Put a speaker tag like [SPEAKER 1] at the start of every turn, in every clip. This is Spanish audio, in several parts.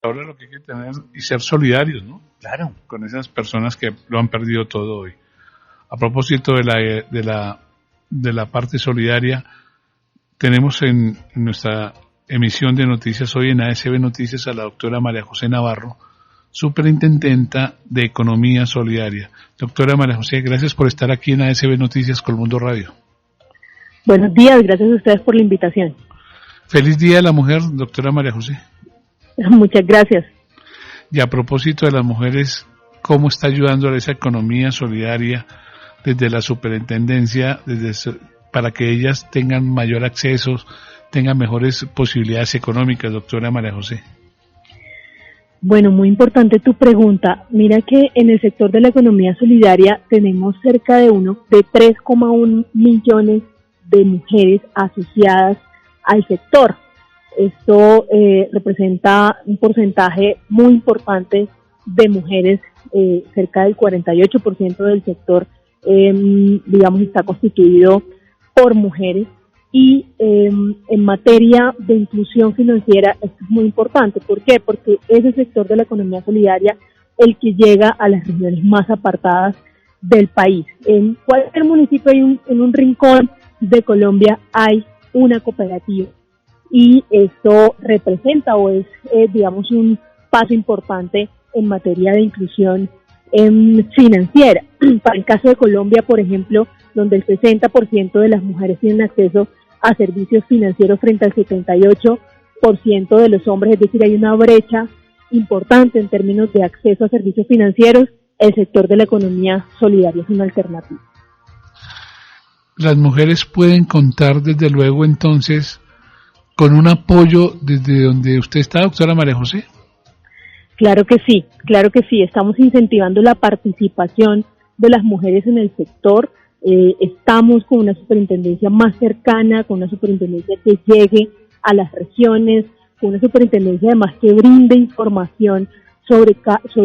[SPEAKER 1] Ahora lo que hay que tener y ser solidarios, ¿no?
[SPEAKER 2] Claro.
[SPEAKER 1] Con esas personas que lo han perdido todo hoy. A propósito de la parte solidaria, tenemos en nuestra emisión de noticias hoy en ASB Noticias a la doctora María José Navarro, superintendenta de Economía Solidaria. Doctora María José, gracias por estar aquí en ASB Noticias Colmundo Radio.
[SPEAKER 3] Buenos días, gracias a ustedes por la invitación.
[SPEAKER 1] Feliz Día de la Mujer, doctora María José.
[SPEAKER 3] Muchas gracias.
[SPEAKER 1] Y a propósito de las mujeres, ¿cómo está ayudando a esa economía solidaria desde la superintendencia, para que ellas tengan mayor acceso, tengan mejores posibilidades económicas, doctora María José?
[SPEAKER 3] Bueno, muy importante tu pregunta. Mira que en el sector de la economía solidaria tenemos cerca de 3,1 millones de mujeres asociadas al sector. Esto representa un porcentaje muy importante de mujeres, cerca del 48% del sector, digamos, está constituido por mujeres. Y en materia de inclusión financiera, esto es muy importante. ¿Por qué? Porque es el sector de la economía solidaria el que llega a las regiones más apartadas del país. En cualquier municipio, en un rincón de Colombia, hay una cooperativa. Y esto representa o es, digamos, un paso importante en materia de inclusión financiera. Para el caso de Colombia, por ejemplo, donde el 60% de las mujeres tienen acceso a servicios financieros frente al 78% de los hombres, es decir, hay una brecha importante en términos de acceso a servicios financieros. El sector de la economía solidaria es una alternativa.
[SPEAKER 1] Las mujeres pueden contar, desde luego, entonces, con un apoyo desde donde usted está, doctora María José.
[SPEAKER 3] Claro que sí. Estamos incentivando la participación de las mujeres en el sector. Estamos con una superintendencia más cercana, con una superintendencia que llegue a las regiones, con una superintendencia además que brinde información sobre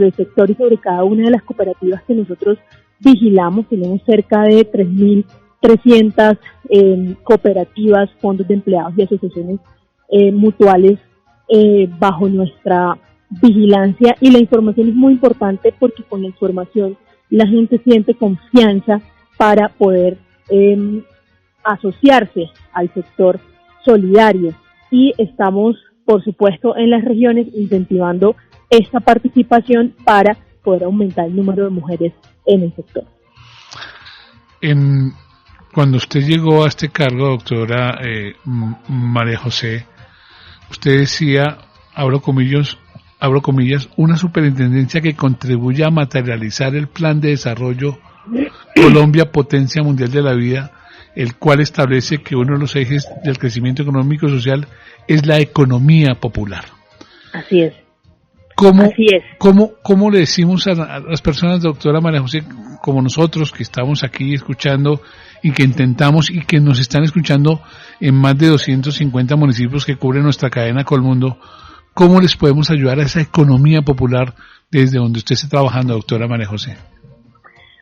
[SPEAKER 3] el sector y sobre cada una de las cooperativas que nosotros vigilamos. Tenemos cerca de 3.300 cooperativas, fondos de empleados y asociaciones mutuales bajo nuestra vigilancia, y la información es muy importante porque con la información la gente siente confianza para poder asociarse al sector solidario, y estamos, por supuesto, en las regiones incentivando esta participación para poder aumentar el número de mujeres en el sector.
[SPEAKER 1] Cuando usted llegó a este cargo, doctora María José, usted decía, abro comillas, una superintendencia que contribuya a materializar el Plan de Desarrollo Colombia Potencia Mundial de la Vida, el cual establece que uno de los ejes del crecimiento económico y social es la economía popular.
[SPEAKER 3] Así es.
[SPEAKER 1] ¿Cómo le decimos a las personas, doctora María José, como nosotros que estamos aquí escuchando y que intentamos y que nos están escuchando en más de 250 municipios que cubren nuestra cadena Colmundo, cómo les podemos ayudar a esa economía popular desde donde usted esté trabajando, doctora María José?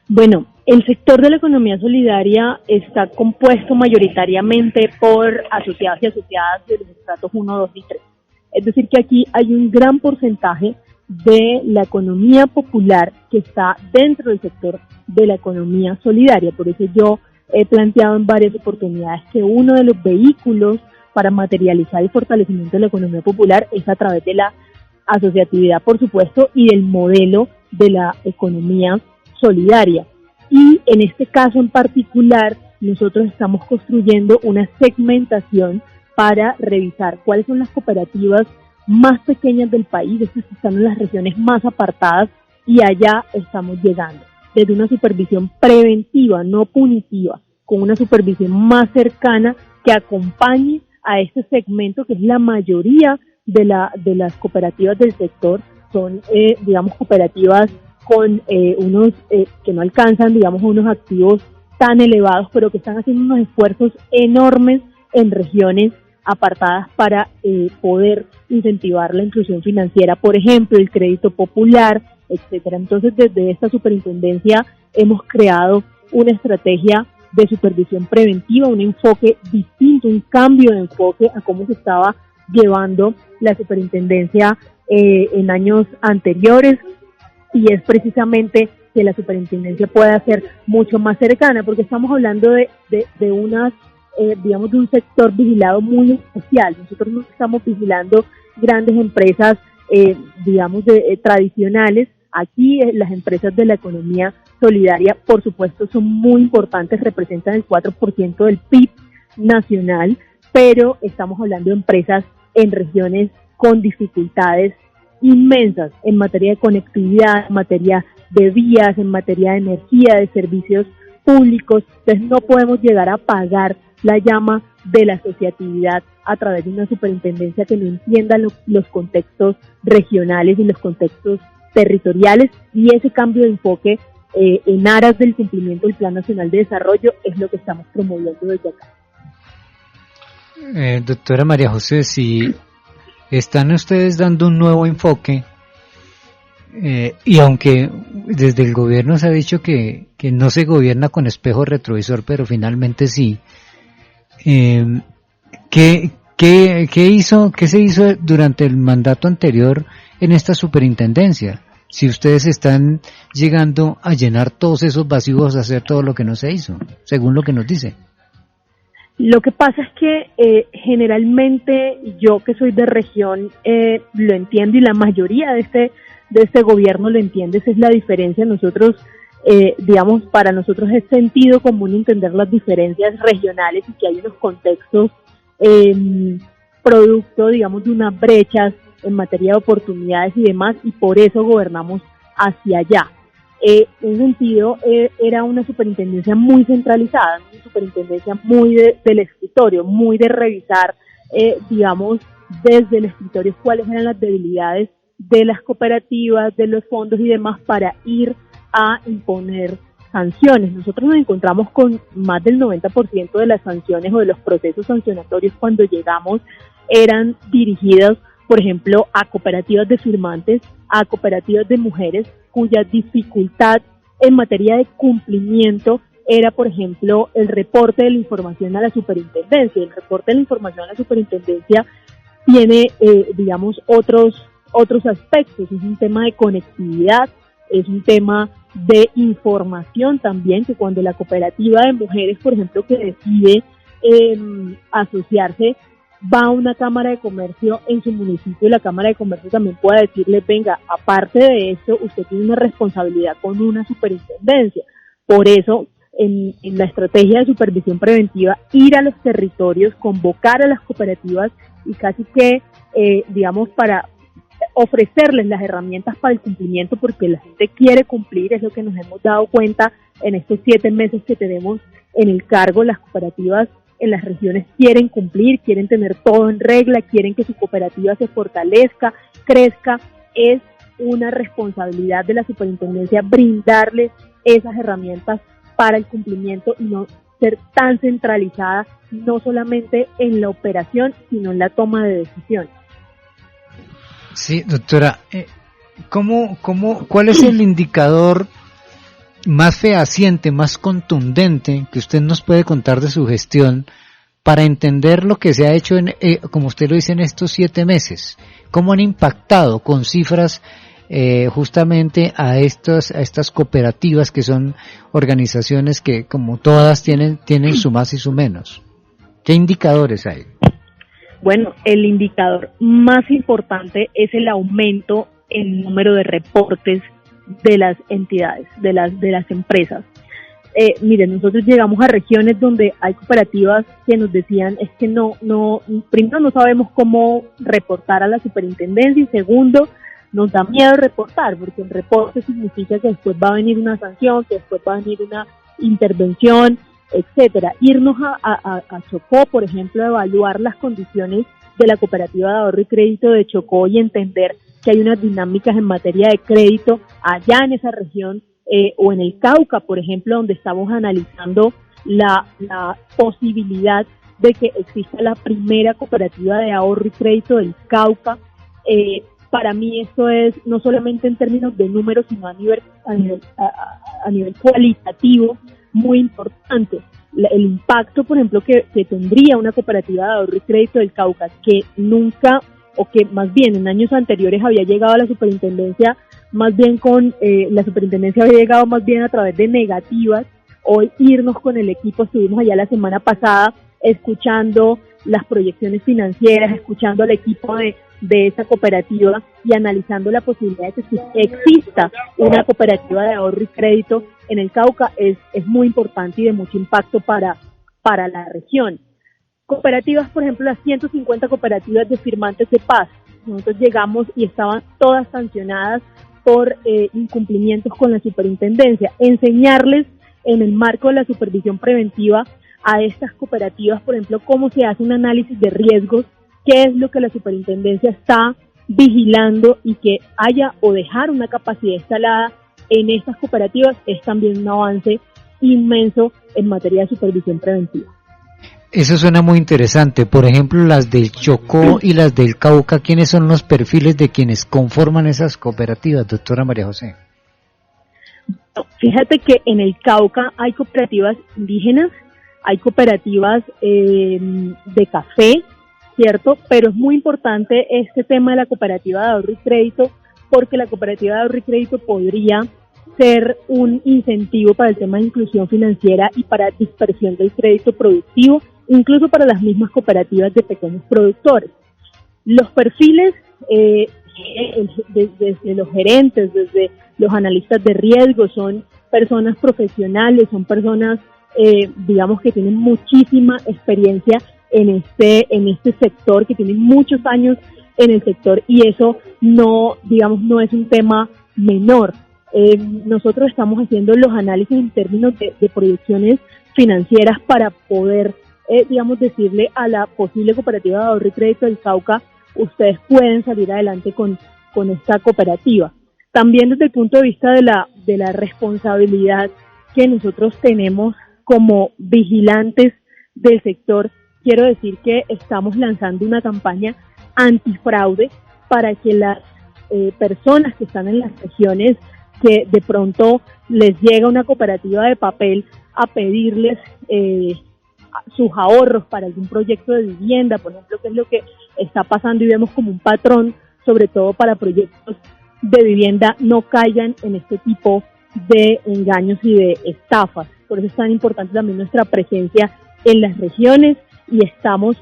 [SPEAKER 3] Bueno, el sector de la economía solidaria está compuesto mayoritariamente por asociados y asociadas de los estratos 1, 2 y 3. Es decir, que aquí hay un gran porcentaje de la economía popular que está dentro del sector de la economía solidaria. Por eso yo he planteado en varias oportunidades que uno de los vehículos para materializar el fortalecimiento de la economía popular es a través de la asociatividad, por supuesto, y del modelo de la economía solidaria. Y en este caso en particular, nosotros estamos construyendo una segmentación para revisar cuáles son las cooperativas más pequeñas del país, estas que están en las regiones más apartadas, y allá estamos llegando, desde una supervisión preventiva, no punitiva, con una supervisión más cercana que acompañe a este segmento, que es la mayoría de las cooperativas del sector. Son, digamos, cooperativas con unos que no alcanzan, digamos, unos activos tan elevados, pero que están haciendo unos esfuerzos enormes en regiones apartadas para poder incentivar la inclusión financiera, por ejemplo, el crédito popular, etcétera. Entonces, desde esta superintendencia hemos creado una estrategia de supervisión preventiva, un enfoque distinto, un cambio de enfoque a cómo se estaba llevando la superintendencia en años anteriores, y es precisamente que la superintendencia pueda ser mucho más cercana, porque estamos hablando de unas, digamos, de un sector vigilado muy especial. Nosotros no estamos vigilando grandes empresas, digamos, tradicionales. Aquí las empresas de la economía solidaria, por supuesto, son muy importantes, representan el 4% del PIB nacional, pero estamos hablando de empresas en regiones con dificultades inmensas en materia de conectividad, en materia de vías, en materia de energía, de servicios públicos. Entonces no podemos llegar a apagar la llama de la asociatividad a través de una superintendencia que no entienda los contextos regionales y los contextos territoriales, y ese cambio de enfoque en aras del cumplimiento del Plan Nacional de Desarrollo es lo que estamos promoviendo desde acá.
[SPEAKER 2] Doctora María José, si están ustedes dando un nuevo enfoque, y aunque desde el gobierno se ha dicho que no se gobierna con espejo retrovisor, pero finalmente sí, ¿qué se hizo durante el mandato anterior en esta superintendencia? Si ustedes están llegando a llenar todos esos vacíos, a hacer todo lo que no se hizo, según lo que nos dice.
[SPEAKER 3] Lo que pasa es que generalmente yo, que soy de región, lo entiendo, y la mayoría de este gobierno lo entiende. Esa es la diferencia. Nosotros, digamos, para nosotros es sentido común entender las diferencias regionales y que hay unos contextos producto, digamos, de unas brechas en materia de oportunidades y demás, y por eso gobernamos hacia allá. En ese sentido, era una superintendencia muy centralizada, una superintendencia muy del escritorio, muy de revisar, digamos, desde el escritorio cuáles eran las debilidades de las cooperativas, de los fondos y demás, para ir a imponer sanciones. Nosotros nos encontramos con más del 90% de las sanciones o de los procesos sancionatorios cuando llegamos eran dirigidos, por ejemplo, a cooperativas de firmantes, a cooperativas de mujeres, cuya dificultad en materia de cumplimiento era, por ejemplo, el reporte de la información a la superintendencia. El reporte de la información a la superintendencia tiene, digamos, otros aspectos. Es un tema de conectividad, es un tema de información también, que cuando la cooperativa de mujeres, por ejemplo, que decide asociarse, va a una cámara de comercio en su municipio, y la cámara de comercio también puede decirle, venga, aparte de esto, usted tiene una responsabilidad con una superintendencia. Por eso, en la estrategia de supervisión preventiva, ir a los territorios, convocar a las cooperativas y casi que, digamos, para ofrecerles las herramientas para el cumplimiento, porque la gente quiere cumplir. Es lo que nos hemos dado cuenta en estos 7 meses que tenemos en el cargo. Las cooperativas en las regiones quieren cumplir, quieren tener todo en regla, quieren que su cooperativa se fortalezca, crezca. Es una responsabilidad de la superintendencia brindarles esas herramientas para el cumplimiento y no ser tan centralizada, no solamente en la operación, sino en la toma de decisiones.
[SPEAKER 2] Sí, doctora, ¿cuál es el indicador más fehaciente, más contundente que usted nos puede contar de su gestión para entender lo que se ha hecho, como usted lo dice, en estos 7 meses? ¿Cómo han impactado con cifras justamente a estas cooperativas, que son organizaciones que, como todas, tienen su más y su menos? ¿Qué indicadores hay?
[SPEAKER 3] Bueno, el indicador más importante es el aumento en el número de reportes de las entidades, de las empresas. Miren, nosotros llegamos a regiones donde hay cooperativas que nos decían, es que primero no sabemos cómo reportar a la superintendencia, y segundo, nos da miedo reportar, porque el reporte significa que después va a venir una sanción, que después va a venir una intervención, etcétera. Irnos a Chocó, por ejemplo, a evaluar las condiciones de la cooperativa de ahorro y crédito de Chocó y entender que hay unas dinámicas en materia de crédito allá en esa región, o en el Cauca, por ejemplo, donde estamos analizando la posibilidad de que exista la primera cooperativa de ahorro y crédito del Cauca. Para mí esto es no solamente en términos de números, sino a nivel cualitativo muy importante. El impacto, por ejemplo, que tendría una cooperativa de ahorro y crédito del Cauca, que nunca o que más bien en años anteriores había llegado a la superintendencia, más bien la superintendencia había llegado más bien a través de negativas. Hoy irnos con el equipo, estuvimos allá la semana pasada escuchando las proyecciones financieras, escuchando al equipo de esa cooperativa y analizando la posibilidad de que exista una cooperativa de ahorro y crédito en el Cauca es muy importante y de mucho impacto para la región. Cooperativas, por ejemplo, las 150 cooperativas de firmantes de paz, nosotros llegamos y estaban todas sancionadas por incumplimientos con la superintendencia. Enseñarles en el marco de la supervisión preventiva a estas cooperativas, por ejemplo, cómo se hace un análisis de riesgos, qué es lo que la superintendencia está vigilando y que haya o dejar una capacidad instalada en estas cooperativas es también un avance inmenso en materia de supervisión preventiva.
[SPEAKER 2] Eso suena muy interesante. Por ejemplo, las del Chocó y las del Cauca, ¿quiénes son los perfiles de quienes conforman esas cooperativas, doctora María José?
[SPEAKER 3] Fíjate que en el Cauca hay cooperativas indígenas, hay cooperativas de café, ¿cierto? Pero es muy importante este tema de la cooperativa de ahorro y crédito, porque la cooperativa de ahorro y crédito podría ser un incentivo para el tema de inclusión financiera y para dispersión del crédito productivo, incluso para las mismas cooperativas de pequeños productores. Los perfiles, desde los gerentes, desde los analistas de riesgo, son personas profesionales, son personas, digamos, que tienen muchísima experiencia en este sector, que tienen muchos años en el sector, y eso no es un tema menor. Nosotros estamos haciendo los análisis en términos de proyecciones financieras para poder, decirle a la posible cooperativa de ahorro y crédito del Cauca, ustedes pueden salir adelante con esta cooperativa. También desde el punto de vista de la responsabilidad que nosotros tenemos como vigilantes del sector, quiero decir que estamos lanzando una campaña antifraude para que las personas que están en las regiones, que de pronto les llega una cooperativa de papel a pedirles sus ahorros para algún proyecto de vivienda, por ejemplo, que es lo que está pasando y vemos como un patrón, sobre todo para proyectos de vivienda, no caigan en este tipo de engaños y de estafas. Por eso es tan importante también nuestra presencia en las regiones, y estamos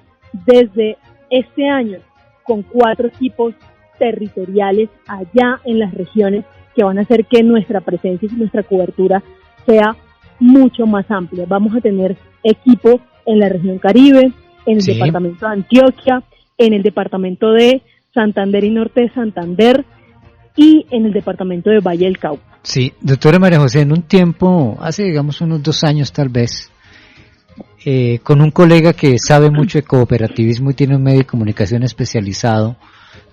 [SPEAKER 3] desde este año con 4 equipos territoriales allá en las regiones que van a hacer que nuestra presencia y nuestra cobertura sea mucho más amplia. Vamos a tener equipo en la región Caribe, en el departamento de Antioquia, en el departamento de Santander y Norte de Santander y en el departamento de Valle del Cauca.
[SPEAKER 2] Sí, doctora María José, en un tiempo, hace digamos unos 2 años tal vez, con un colega que sabe mucho de cooperativismo y tiene un medio de comunicación especializado,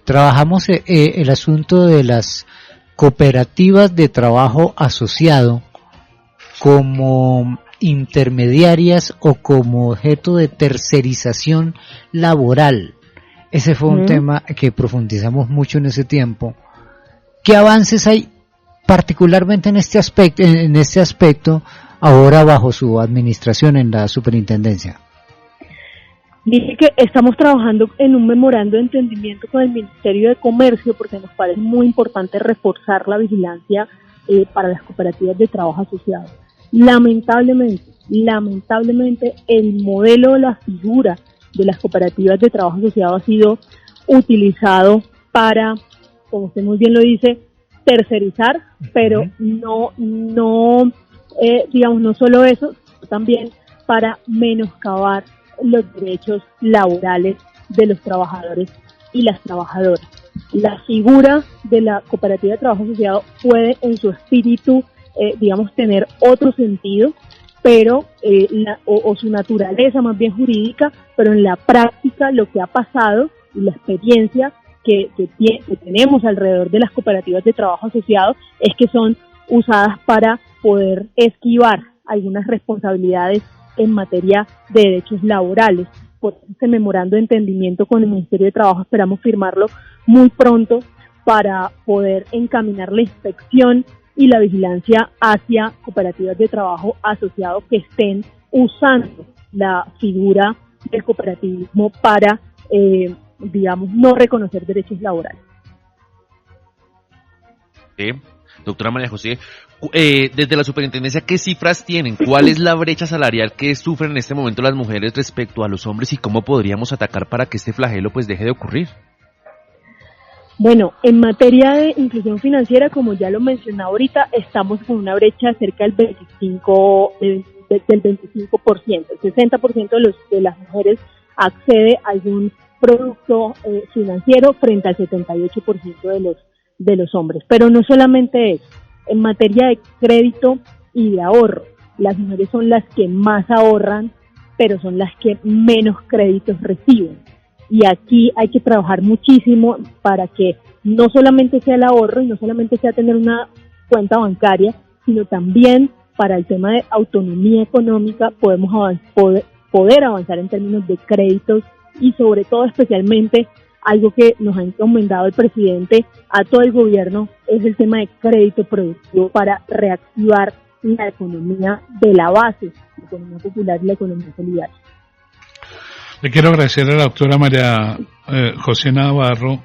[SPEAKER 2] trabajamos el asunto de las cooperativas de trabajo asociado como intermediarias o como objeto de tercerización laboral. Ese fue un tema que profundizamos mucho en ese tiempo. ¿Qué avances hay particularmente en este aspecto ahora bajo su administración en la superintendencia?
[SPEAKER 3] Dice que estamos trabajando en un memorando de entendimiento con el Ministerio de Comercio, porque nos parece muy importante reforzar la vigilancia para las cooperativas de trabajo asociado. Lamentablemente, el modelo, la figura de las cooperativas de trabajo asociado ha sido utilizado para, como usted muy bien lo dice, tercerizar, pero no solo eso, también para menoscabar los derechos laborales de los trabajadores y las trabajadoras. La figura de la cooperativa de trabajo asociado puede en su espíritu, tener otro sentido, pero su naturaleza más bien jurídica, pero en la práctica lo que ha pasado y la experiencia que tenemos alrededor de las cooperativas de trabajo asociado es que son usadas para poder esquivar algunas responsabilidades en materia de derechos laborales. Por este memorando de entendimiento con el Ministerio de Trabajo esperamos firmarlo muy pronto para poder encaminar la inspección y la vigilancia hacia cooperativas de trabajo asociado que estén usando la figura del cooperativismo para digamos, no reconocer derechos laborales.
[SPEAKER 4] Doctora María José, desde la superintendencia, ¿qué cifras tienen? ¿Cuál es la brecha salarial que sufren en este momento las mujeres respecto a los hombres y cómo podríamos atacar para que este flagelo pues deje de ocurrir?
[SPEAKER 3] Bueno, en materia de inclusión financiera, como ya lo mencionaba ahorita, estamos con una brecha cerca del 25%. El 60% de las mujeres accede a algún producto financiero frente al 78% de los hombres. Pero no solamente eso, en materia de crédito y de ahorro, las mujeres son las que más ahorran, pero son las que menos créditos reciben. Y aquí hay que trabajar muchísimo para que no solamente sea el ahorro y no solamente sea tener una cuenta bancaria, sino también para el tema de autonomía económica poder avanzar en términos de créditos y sobre todo especialmente algo que nos ha encomendado el presidente a todo el gobierno es el tema de crédito productivo para reactivar la economía de la base, la economía popular y la economía solidaria.
[SPEAKER 1] Le quiero agradecer a la doctora María José Navarro,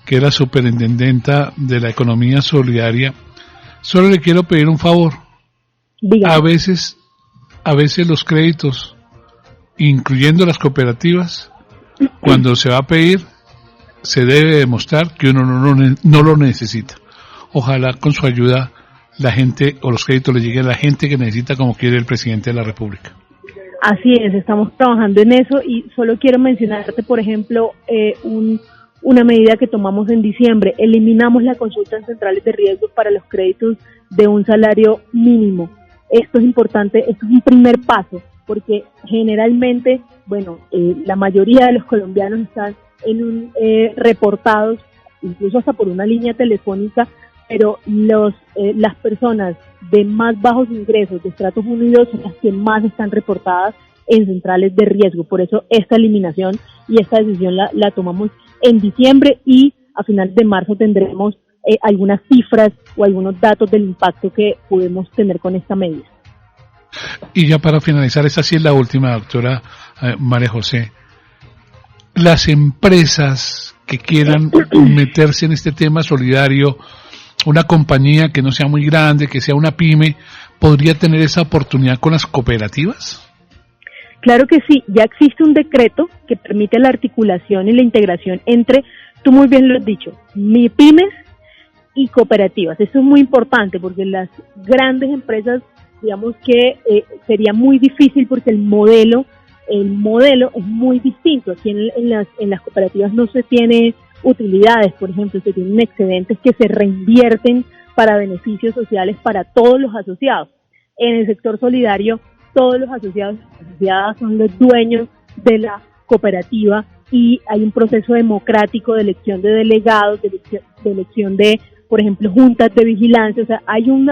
[SPEAKER 1] que era superintendenta de la economía solidaria. Solo le quiero pedir un favor.
[SPEAKER 3] Dígame.
[SPEAKER 1] A veces los créditos, incluyendo las cooperativas, cuando se va a pedir, se debe demostrar que uno no lo necesita. Ojalá con su ayuda la gente o los créditos le lleguen a la gente que necesita, como quiere el presidente de la República.
[SPEAKER 3] Así es, estamos trabajando en eso y solo quiero mencionarte, por ejemplo, una medida que tomamos en diciembre. Eliminamos la consulta en centrales de riesgo para los créditos de un salario mínimo. Esto es importante, esto es un primer paso, porque generalmente, la mayoría de los colombianos están reportados, incluso hasta por una línea telefónica, pero las personas de más bajos ingresos, de estratos 1 y 2, son las que más están reportadas en centrales de riesgo. Por eso esta eliminación y esta decisión la tomamos en diciembre y a finales de marzo tendremos algunas cifras o algunos datos del impacto que podemos tener con esta medida.
[SPEAKER 1] Y ya para finalizar, esta sí es la última, doctora María José. Las empresas que quieran meterse en este tema solidario, una compañía que no sea muy grande, que sea una pyme, ¿podría tener esa oportunidad con las cooperativas?
[SPEAKER 3] Claro que sí, ya existe un decreto que permite la articulación y la integración entre, tú muy bien lo has dicho, MIPYMES y cooperativas. Eso es muy importante porque las grandes empresas, digamos que sería muy difícil porque el modelo es muy distinto. Aquí en las cooperativas no se tiene utilidades, por ejemplo, se tienen excedentes que se reinvierten para beneficios sociales para todos los asociados. En el sector solidario, todos los asociados y asociadas son los dueños de la cooperativa y hay un proceso democrático de elección de delegados, de elección de, por ejemplo, juntas de vigilancia. O sea, hay un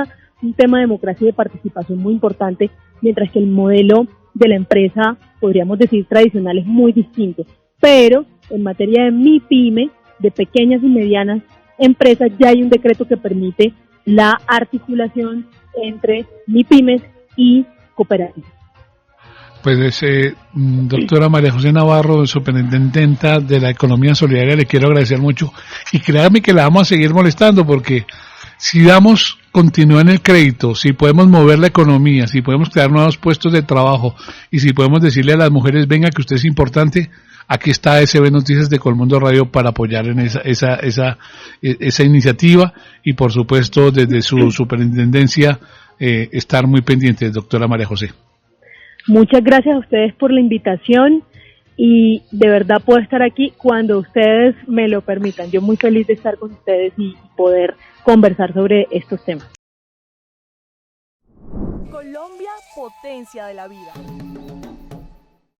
[SPEAKER 3] tema de democracia y de participación muy importante, mientras que el modelo de la empresa, podríamos decir, tradicional es muy distinto. Pero en materia de MIPYME, de pequeñas y medianas empresas, ya hay un decreto que permite la articulación entre MIPYMES y cooperativas.
[SPEAKER 1] Pues doctora María José Navarro, superintendenta de la economía solidaria, le quiero agradecer mucho y créame que la vamos a seguir molestando porque si continúa en el crédito, si podemos mover la economía, si podemos crear nuevos puestos de trabajo y si podemos decirle a las mujeres, venga que usted es importante, aquí está SB Noticias de Colmundo Radio para apoyar en esa iniciativa y por supuesto desde su superintendencia estar muy pendientes, doctora María José.
[SPEAKER 3] Muchas gracias a ustedes por la invitación y de verdad puedo estar aquí cuando ustedes me lo permitan. Yo muy feliz de estar con ustedes y poder conversar sobre estos temas.
[SPEAKER 5] Colombia, potencia de la vida.